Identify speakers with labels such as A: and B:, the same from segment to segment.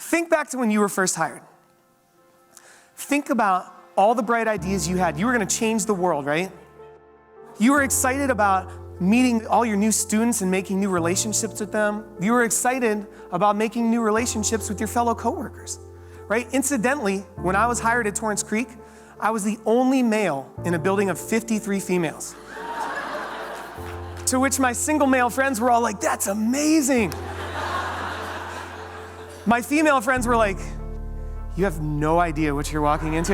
A: Think back to when you were first hired. Think about all the bright ideas you had. You were gonna change the world, right? You were excited about meeting all your new students and making new relationships with them. You were excited about making new relationships with your fellow coworkers, right? Incidentally, when I was hired at Torrance Creek, I was the only male in a building of 53 females. To which my single male friends were all like, that's amazing. My female friends were like, you have no idea what you're walking into.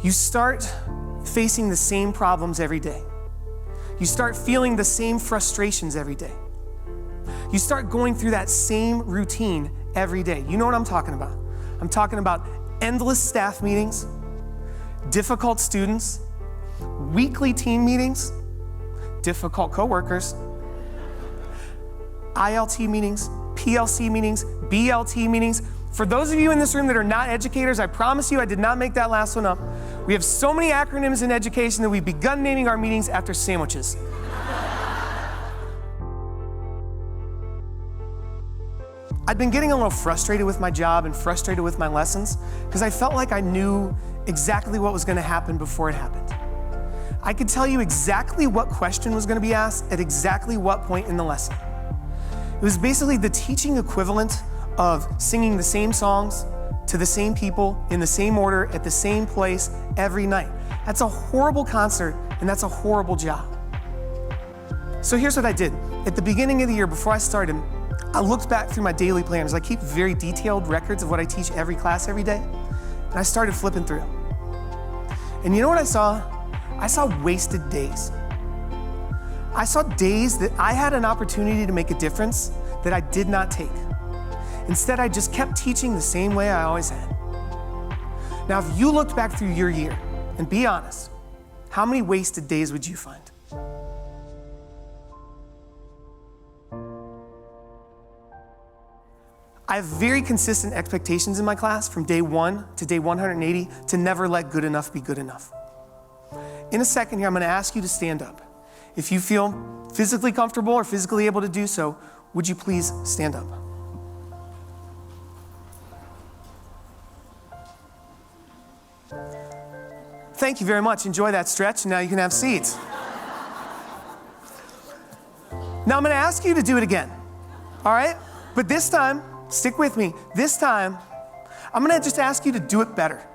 A: You start facing the same problems every day. You start feeling the same frustrations every day. You start going through that same routine every day. You know what I'm talking about. I'm talking about endless staff meetings, difficult students, weekly team meetings, difficult coworkers, ILT meetings, PLC meetings, BLT meetings. For those of you in this room that are not educators, I promise you I did not make that last one up. We have so many acronyms in education that we've begun naming our meetings after sandwiches. I'd been getting a little frustrated with my job and frustrated with my lessons because I felt like I knew exactly what was going to happen before it happened. I could tell you exactly what question was going to be asked at exactly what point in the lesson. It was basically the teaching equivalent of singing the same songs to the same people in the same order at the same place every night. That's a horrible concert and that's a horrible job. So here's what I did. At the beginning of the year, before I started, I looked back through my daily planners. I keep very detailed records of what I teach every class every day. And I started flipping through. And you know what I saw? I saw wasted days. I saw days that I had an opportunity to make a difference that I did not take. Instead, I just kept teaching the same way I always had. Now, if you looked back through your year, and be honest, how many wasted days would you find? I have very consistent expectations in my class from day 1 to day 180 to never let good enough be good enough. In a second here, I'm gonna ask you to stand up. If you feel physically comfortable or physically able to do so, would you please stand up? Thank you very much. Enjoy that stretch. Now you can have seats. Now I'm gonna ask you to do it again, all right? But this time, stick with me. This time, I'm gonna just ask you to do it better.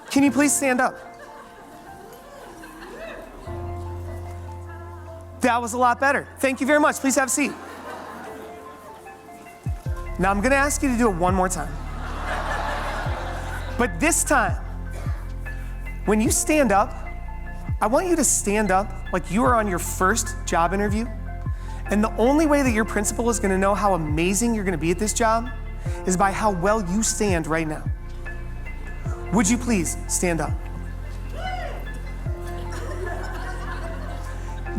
A: Can you please stand up? That was a lot better. Thank you very much. Please have a seat. Now I'm gonna ask you to do it one more time. But this time, when you stand up, I want you to stand up like you are on your first job interview. And the only way that your principal is gonna know how amazing you're gonna be at this job is by how well you stand right now. Would you please stand up?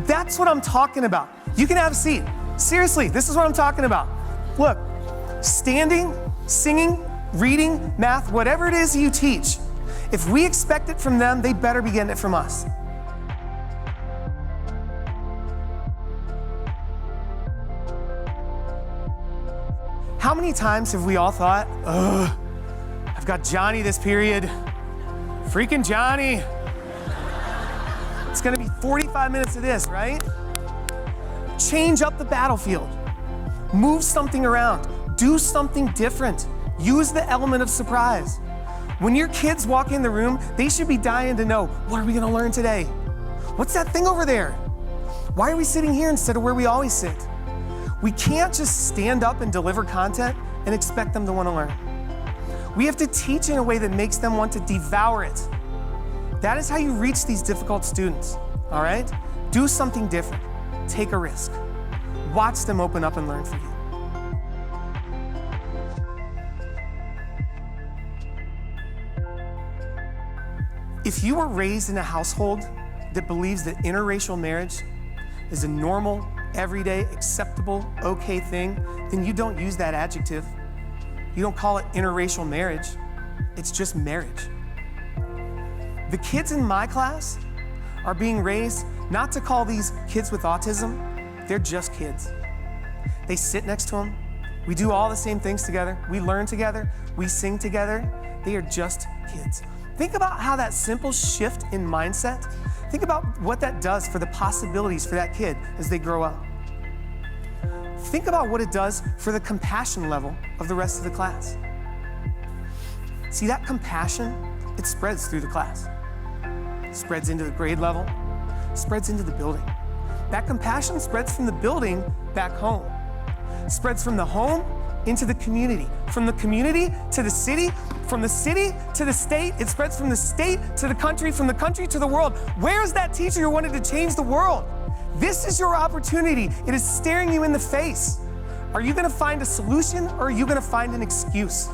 A: That's what I'm talking about. You can have a seat. Seriously, this is what I'm talking about. Look, standing, singing, reading, math, whatever it is you teach, if we expect it from them, they better be getting it from us. How many times have we all thought, ugh, I've got Johnny this period, freaking Johnny. It's gonna be 45 minutes of this, right? Change up the battlefield. Move something around. Do something different. Use the element of surprise. When your kids walk in the room, they should be dying to know, what are we gonna learn today? What's that thing over there? Why are we sitting here instead of where we always sit? We can't just stand up and deliver content and expect them to want to learn. We have to teach in a way that makes them want to devour it. That is how you reach these difficult students, all right? Do something different. Take a risk. Watch them open up and learn for you. If you were raised in a household that believes that interracial marriage is a normal, everyday, acceptable, okay thing, then you don't use that adjective. You don't call it interracial marriage. It's just marriage. The kids in my class are being raised not to call these kids with autism, they're just kids. They sit next to them. We do all the same things together. We learn together. We sing together. They are just kids. Think about how that simple shift in mindset, think about what that does for the possibilities for that kid as they grow up. Think about what it does for the compassion level of the rest of the class. See, that compassion, it spreads through the class. It spreads into the grade level, spreads into the building. That compassion spreads from the building back home. Spreads from the home into the community. From the community to the city, from the city to the state. It spreads from the state to the country, from the country to the world. Where's that teacher who wanted to change the world? This is your opportunity. It is staring you in the face. Are you gonna find a solution or are you gonna find an excuse?